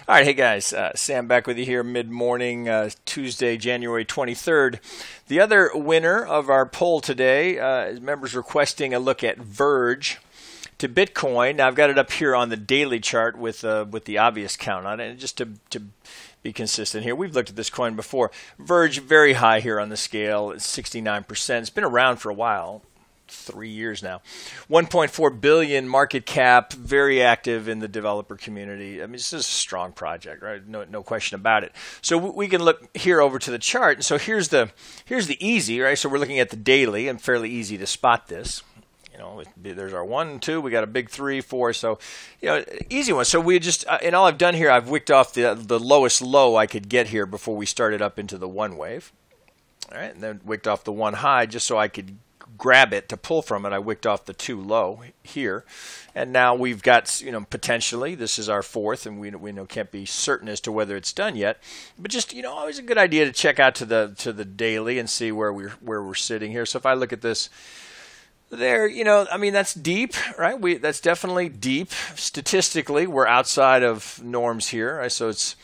All right, hey guys, Sam back with you here mid-morning, Tuesday, January 23rd. The other winner of our poll today is members requesting a look at Verge to Bitcoin. Now I've got it up here on the daily chart with the obvious count on it, and just to be consistent here, we've looked at this coin before. Verge very high here on the scale, it's 69%. It's been around for a while. 3 years now. 1.4 billion market cap, very active in the developer community. I mean, this is a strong project, right? No question about it. So we can look here over to the chart. And so here's the easy, right? So we're looking at the daily, and fairly easy to spot this. You know, there's our 1, 2, we got a big 3, 4, so, you know, easy one. So we just, and all I've done here, I've wicked off the lowest low I could get here before we started up into the one wave. All right, and then wicked off the one high just so I could grab it to pull from it. I wicked off the 2 low here, and now we've got, you know, potentially this is our 4th, and we can't be certain as to whether it's done yet, but just, you know, always a good idea to check out to the daily and see where we're sitting here. So if I look at this there, you know, I mean, that's deep, right? That's definitely deep. Statistically, we're outside of norms here, right? So it's,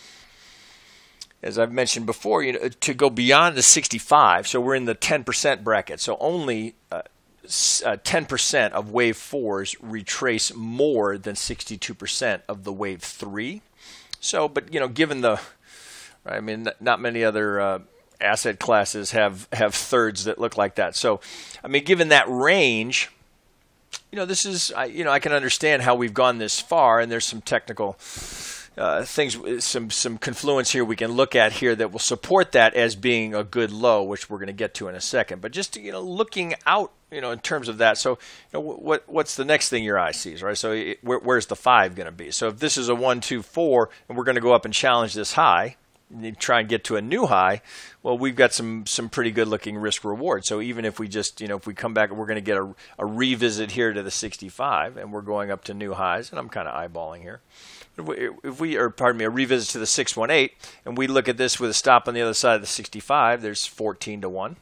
as I've mentioned before, you know, to go beyond the 65, so we're in the 10% bracket. So only 10% of wave 4s retrace more than 62% of the wave 3. So, but, you know, given the, I mean, not many other asset classes have thirds that look like that. So, I mean, given that range, you know, this is, you know, I can understand how we've gone this far, and there's some technical things, some confluence here we can look at here that will support that as being a good low, which we're going to get to in a second. But just, you know, looking out, you know, in terms of that, so, you know, what's the next thing your eye sees, right? So where's the 5 going to be? So if this is a 1, 2, 4, and we're going to go up and challenge this high, and try and get to a new high, well, we've got some pretty good looking risk reward. So even if we just, you know, if we come back, we're going to get a revisit here to the 65, and we're going up to new highs, and I'm kind of eyeballing here. A revisit to the 618, and we look at this with a stop on the other side of the 65, there's 14 to 1.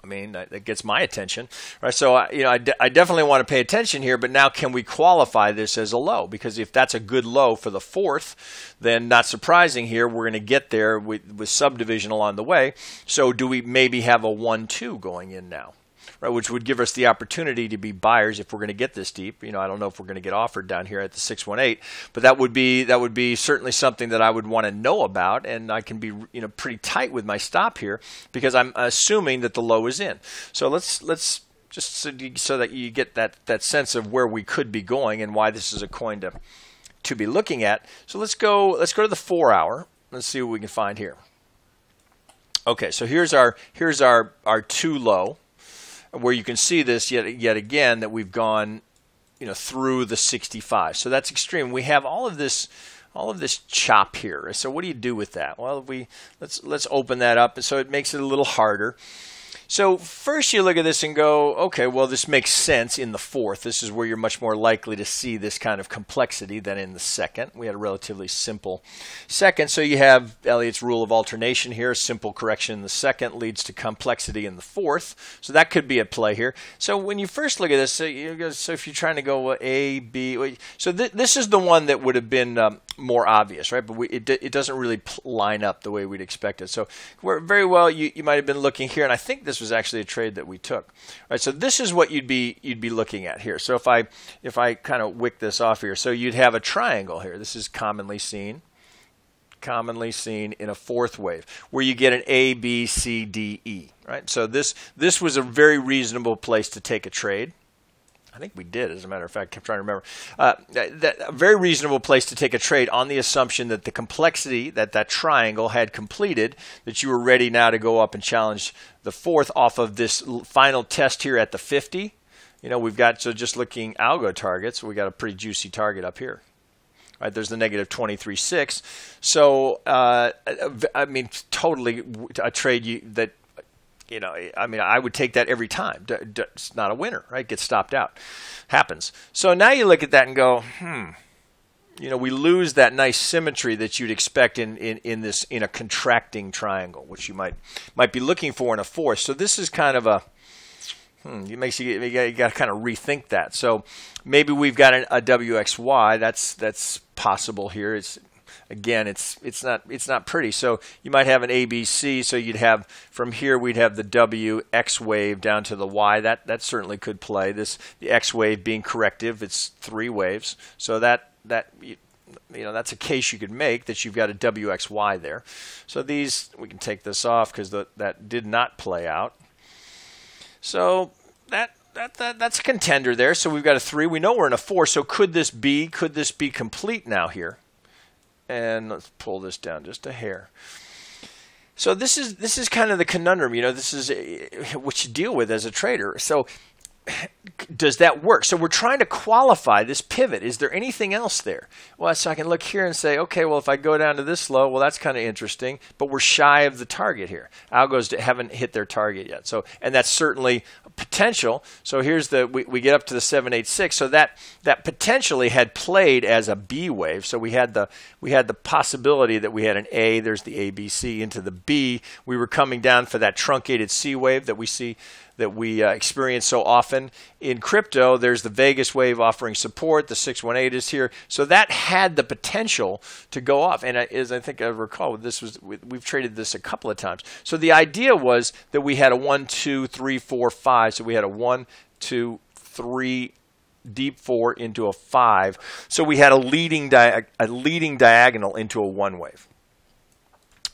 I mean, that gets my attention, right? So, you know, I definitely want to pay attention here, but now can we qualify this as a low? Because if that's a good low for the 4th, then not surprising here, we're going to get there with subdivision along the way. So do we maybe have a 1, 2 going in now? Right, which would give us the opportunity to be buyers if we're going to get this deep. You know, I don't know if we're going to get offered down here at the 618, but that would be certainly something that I would want to know about, and I can be, you know, pretty tight with my stop here because I'm assuming that the low is in. So let's just so that you get that sense of where we could be going and why this is a coin to be looking at. So let's go to the 4 hour. Let's see what we can find here. Okay, so here's our 2 low, where you can see this yet again that we've gone, you know, through the 65. So that's extreme. We have all of this chop here. So what do you do with that? Well, let's open that up, and so it makes it a little harder. So first you look at this and go, okay, well, this makes sense in the 4th. This is where you're much more likely to see this kind of complexity than in the 2nd. We had a relatively simple 2nd. So you have Elliott's rule of alternation here. A simple correction in the 2nd leads to complexity in the 4th. So that could be at play here. So when you first look at this, so if you're trying to go A, B, so this is the one that would have been more obvious, right? But it doesn't really line up the way we'd expect it. So very well, you might have been looking here, and I think this was actually a trade that we took. Right, so this is what you'd be looking at here. So if I kind of wick this off here, so you'd have a triangle here. This is commonly seen in a 4th wave, where you get an A, B, C, D, E. Right. So this was a very reasonable place to take a trade. I think we did, as a matter of fact. I'm trying to remember. A very reasonable place to take a trade on the assumption that the complexity that triangle had completed, that you were ready now to go up and challenge the 4th off of this final test here at the 50. You know, we've got, so just looking algo targets, we got a pretty juicy target up here. Right, there's the negative 23.6. So, I mean, totally a trade that, you know, I mean, I would take that every time. It's not a winner, right? Gets stopped out. Happens. So now you look at that and go, you know, we lose that nice symmetry that you'd expect in a contracting triangle, which you might be looking for in a 4th. So this is kind of a, It makes you got to kind of rethink that. So maybe we've got a WXY. That's possible here. It's not pretty. So you might have an ABC. So you'd have from here we'd have the W X wave down to the Y. That certainly could play. The X wave being corrective. It's 3 waves. So that's a case you could make that you've got a WXY there. So these we can take this off because that did not play out. So that's a contender there. So we've got a 3. We know we're in a 4. So could this be complete now here? And let's pull this down just a hair. So this is kind of the conundrum. This is what you deal with as a trader. So does that work? So we're trying to qualify this pivot. Is there anything else there? Well, so I can look here and say, okay, well, if I go down to this low, well, that's kind of interesting, but we're shy of the target here. Algos haven't hit their target yet. So, and that's certainly a potential. So here's we get up to the 786. So that potentially had played as a B wave. So we had the possibility that we had an A. There's the ABC into the B. We were coming down for that truncated C wave that we see, that we experience so often in crypto. There's the Vegas wave offering support. The 618 is here. So that had the potential to go off. And as I think I recall, we've traded this a couple of times. So the idea was that we had a 1, 2, 3, 4, 5. So we had a 1, 2, 3, deep 4 into a 5. So we had a leading diagonal into a 1 wave.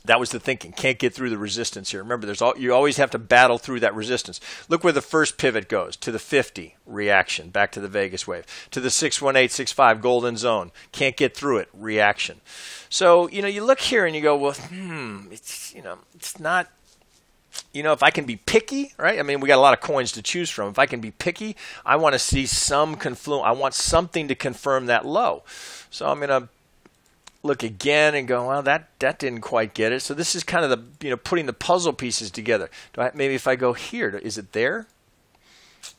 That was the thinking. Can't get through the resistance here. Remember, you always have to battle through that resistance. Look where the first pivot goes, to the 50, reaction, back to the Vegas wave. To the 618, 65, golden zone. Can't get through it, reaction. So, you look here and you go, well, it's not, if I can be picky, right? I mean, we got a lot of coins to choose from. If I can be picky, I want to see some confluence. I want something to confirm that low. So I'm going to look again and go, well, that didn't quite get it. So this is kind of the putting the puzzle pieces together. Maybe if I go here, is it there?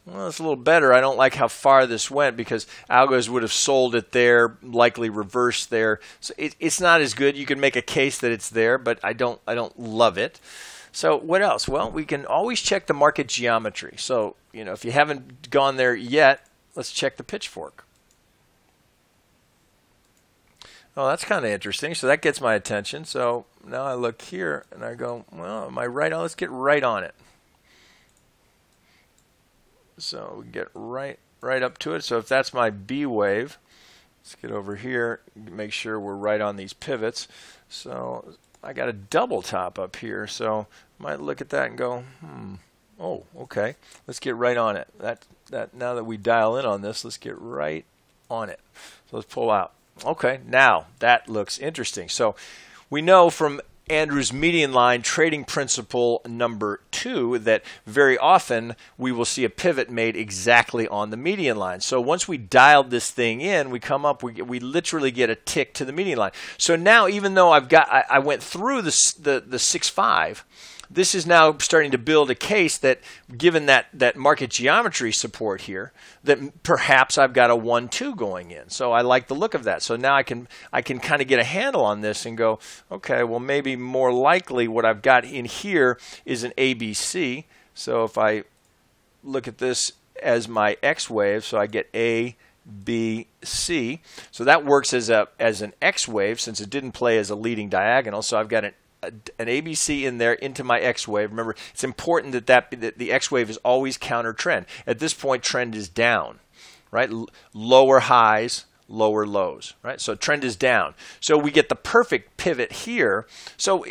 Well, it's a little better. I don't like how far this went because algos would have sold it there, likely reversed there. So it's not as good. You can make a case that it's there, but I don't love it. So what else? Well, we can always check the market geometry. So if you haven't gone there yet, let's check the pitchfork. Oh, that's kind of interesting. So that gets my attention. So now I look here and I go, well, am I right on? Let's get right on it. So we get right up to it. So if that's my B wave, let's get over here, make sure we're right on these pivots. So I got a double top up here. So I might look at that and go, oh, okay. Let's get right on it. Now that we dial in on this, let's get right on it. So let's pull out. Okay, now that looks interesting. So we know from Andrew's median line trading principle number 2 that very often we will see a pivot made exactly on the median line. So once we dialed this thing in, we come up, we literally get a tick to the median line. So now even though I went through the 6.5, this is now starting to build a case that, given that market geometry support here, that perhaps I've got a 1-2 going in. So I like the look of that. So now I can kind of get a handle on this and go, okay, well maybe more likely what I've got in here is an ABC. So if I look at this as my X wave, so I get A, B, C. So that works as an X wave since it didn't play as a leading diagonal. So I've got an ABC in there into my X wave. Remember, it's important that the X wave is always counter trend. At this point, trend is down, right? Lower highs, lower lows, right? So trend is down. So we get the perfect pivot here. So,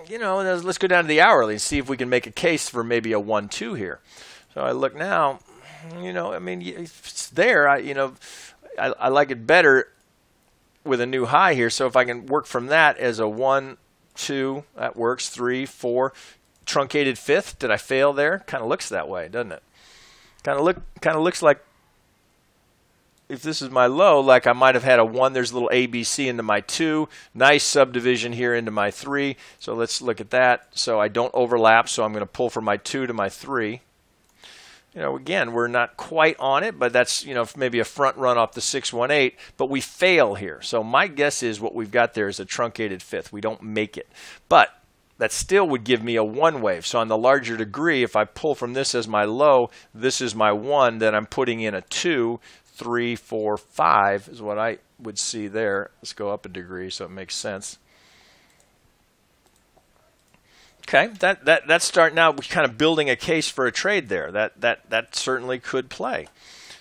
let's go down to the hourly and see if we can make a case for maybe a 1-2 here. So I look now, I mean, it's there. I like it better with a new high here. So if I can work from that as a 1, 2, that works. 3, 4, truncated 5th. Did I fail there? Kind of looks that way, doesn't it? Kind of looks like if this is my low, like I might have had a 1. There's a little ABC into my 2. Nice subdivision here into my 3. So let's look at that. So I don't overlap. So I'm going to pull from my 2 to my 3. Again, we're not quite on it, but that's, maybe a front run off the 618, but we fail here. So my guess is what we've got there is a truncated 5th. We don't make it. But that still would give me a 1 wave. So on the larger degree, if I pull from this as my low, this is my 1, then I'm putting in a 2, 3, 4, 5 is what I would see there. Let's go up a degree so it makes sense. Okay, that's starting out. We're kind of building a case for a trade there. That certainly could play.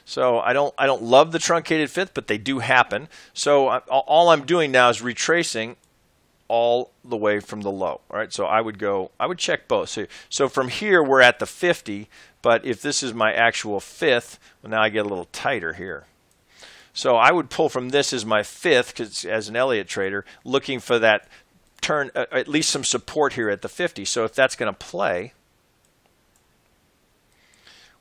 So I don't love the truncated fifth, but they do happen. So all I'm doing now is retracing all the way from the low. All right, so I would check both. So from here we're at the 50, but if this is my actual fifth, well, now I get a little tighter here. So I would pull from this as my fifth, because as an Elliott trader, looking for that turn, at least some support here at the 50. So if that's going to play,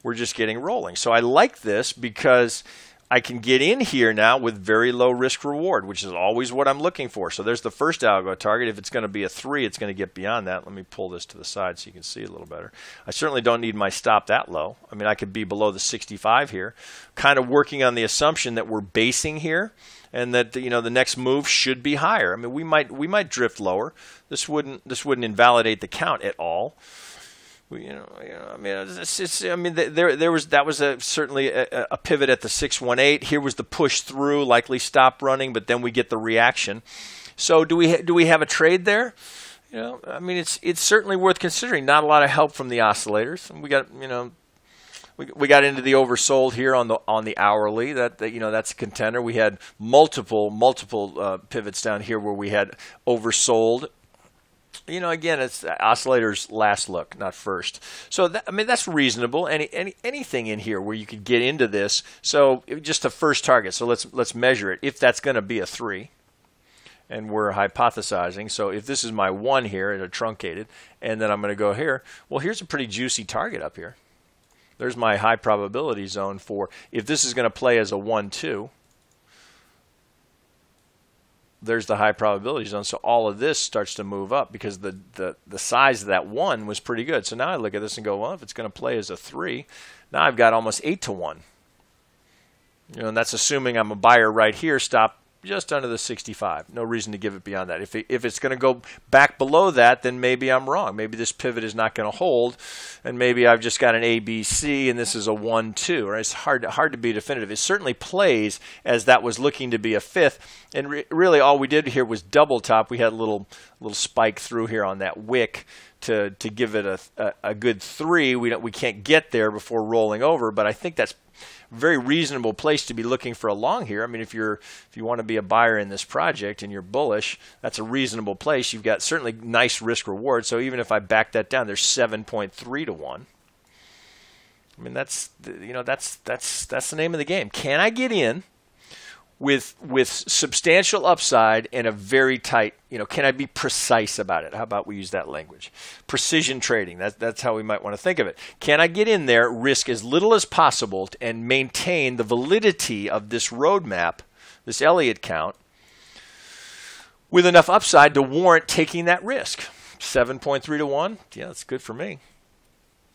we're just getting rolling. So I like this because I can get in here now with very low risk reward, which is always what I'm looking for. So there's the first algo target. If it's going to be a 3, it's going to get beyond that. Let me pull this to the side so you can see a little better. I certainly don't need my stop that low. I mean, I could be below the 65 here, kind of working on the assumption that we're basing here and that the next move should be higher. I mean, we might drift lower. This wouldn't invalidate the count at all. I mean, that was certainly a pivot at the 618. Here was the push through, likely stop running, but then we get the reaction. So do we have a trade there? I mean, it's certainly worth considering. Not a lot of help from the oscillators. We got we got into the oversold here on the hourly. That's a contender. We had multiple pivots down here where we had oversold. Again, it's oscillators last look, not first. So that's reasonable. Anything in here where you could get into this. So just a first target. So let's measure it. If that's going to be a 3, and we're hypothesizing. So if this is my 1 here at a truncated, and then I'm going to go here. Well, here's a pretty juicy target up here. There's my high probability zone for if this is going to play as a 1-2. There's the high probability zone. So all of this starts to move up because the size of that 1 was pretty good. So now I look at this and go, well, if it's going to play as a 3, now I've got almost 8-1. And that's assuming I'm a buyer right here, stop just under the 65. No reason to give it beyond that. If it's going to go back below that, then maybe I'm wrong. Maybe this pivot is not going to hold, and maybe I've just got an ABC, and this is a 1-2. Right? It's hard to be definitive. It certainly plays as that was looking to be a 5th, and really all we did here was double top. We had a little spike through here on that wick to give it a good 3. We can't get there before rolling over, but I think that's very reasonable place to be looking for a long here. I mean, if you want to be a buyer in this project and you're bullish, that's a reasonable place. You've got certainly nice risk reward. So even if I back that down, there's 7.3-1. I mean, that's the name of the game. Can I get in with substantial upside and a very tight, can I be precise about it? How about we use that language? Precision trading, that's how we might want to think of it. Can I get in there, risk as little as possible, and maintain the validity of this roadmap, this Elliott count, with enough upside to warrant taking that risk? 7.3-1, yeah, that's good for me.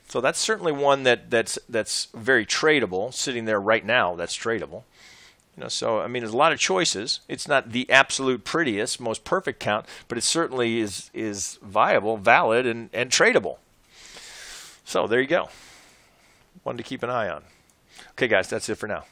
So that's certainly one that's very tradable, sitting there right now, that's tradable. So I mean, there's a lot of choices. It's not the absolute prettiest, most perfect count, but it certainly is viable, valid, and tradable. So there you go. One to keep an eye on. Okay, guys, that's it for now.